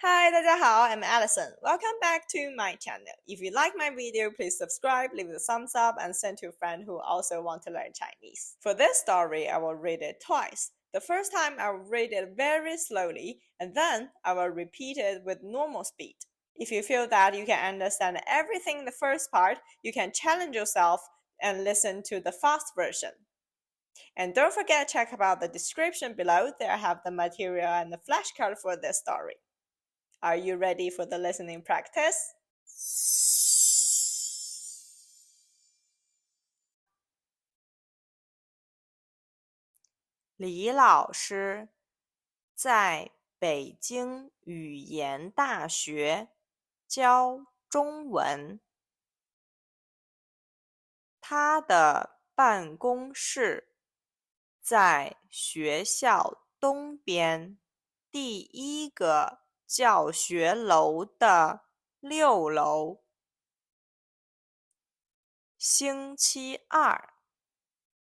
Hi, 大家好, I'm Allison. Welcome back to my channel. If you like my video, please subscribe, leave a thumbs up, and send to a friend who also want to learn Chinese. For this story, I will read it twice. The first time I will read it very slowly, and then I will repeat it with normal speed. If you feel that you can understand everything in the first part, you can challenge yourself and listen to the fast version. And don't forget to check out the description below. There I have the material and the flashcard for this story. Are you ready for the listening practice? 李老师在北京语言大学教中文。他的办公室在学校东边第一个教学楼的6楼。星期二，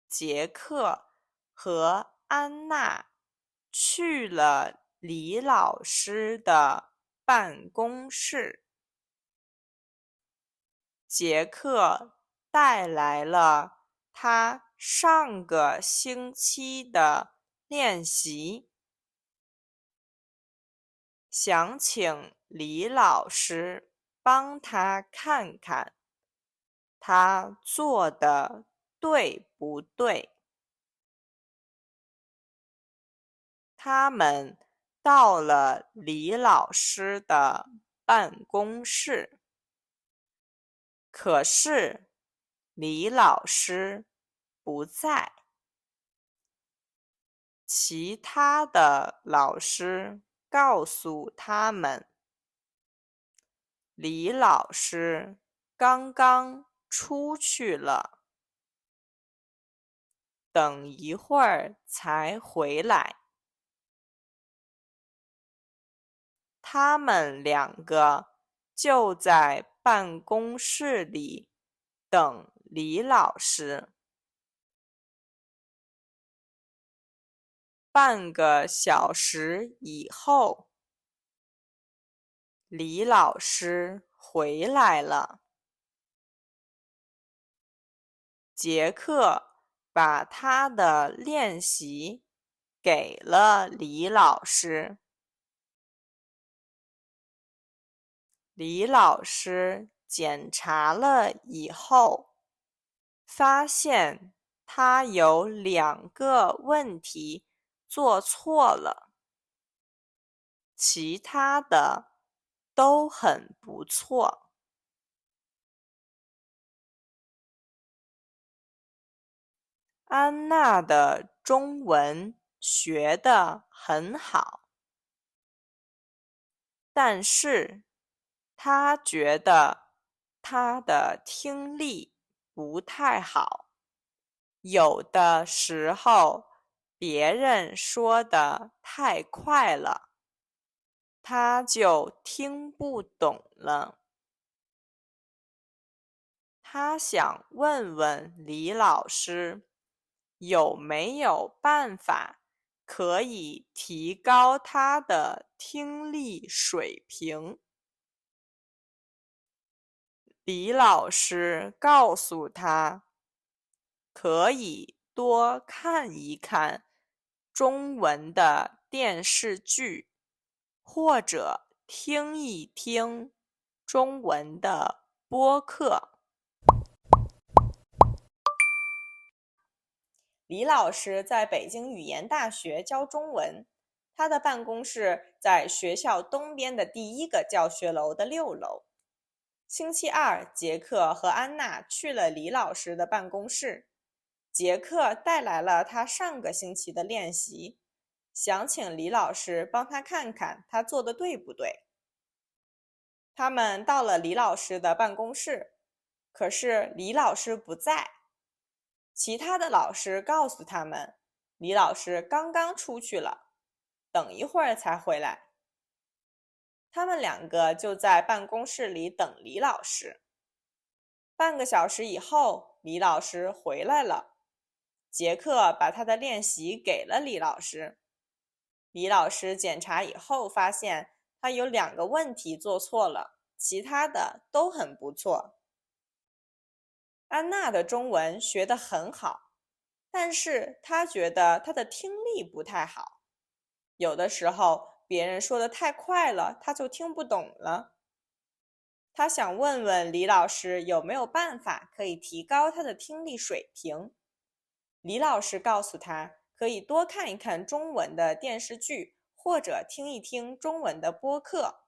杰克和安娜去了李老师的办公室。杰克带来了他上个星期的练习，想请李老师帮他看看他做的对不对。他们到了李老师的办公室，可是李老师不在。其他的老师告诉他们，李老师刚刚出去了，等一会儿才回来。他们两个就在办公室里等李老师。半个小时以后，李老师回来了。杰克把他的练习给了李老师。李老师检查了以后，发现他有2个问题做错了，其他的都很不错。安娜的中文学得很好，但是她觉得她的听力不太好，有的时候别人说的太快了，她就听不懂了。她想问问李老师，有没有办法可以提高她的听力水平？李老师告诉她，可以多看一看中文的电视剧，或者听一听中文的播客。李老师在北京语言大学教中文，他的办公室在学校东边的第一个教学楼的6楼。星期二，杰克和安娜去了李老师的办公室。杰克带来了他上个星期的练习，想请李老师帮他看看他做的对不对。他们到了李老师的办公室，可是李老师不在。其他的老师告诉他们，李老师刚刚出去了，等一会儿才回来。他们2个就在办公室里等李老师。半个小时以后，李老师回来了。杰克把他的练习给了李老师。李老师检查以后发现，他有2个问题做错了，其他的都很不错。安娜的中文学得很好，但是她觉得她的听力不太好，有的时候别人说得太快了，她就听不懂了。她想问问李老师有没有办法可以提高她的听力水平。李老师告诉她，可以多看一看中文的电视剧，或者听一听中文的播客。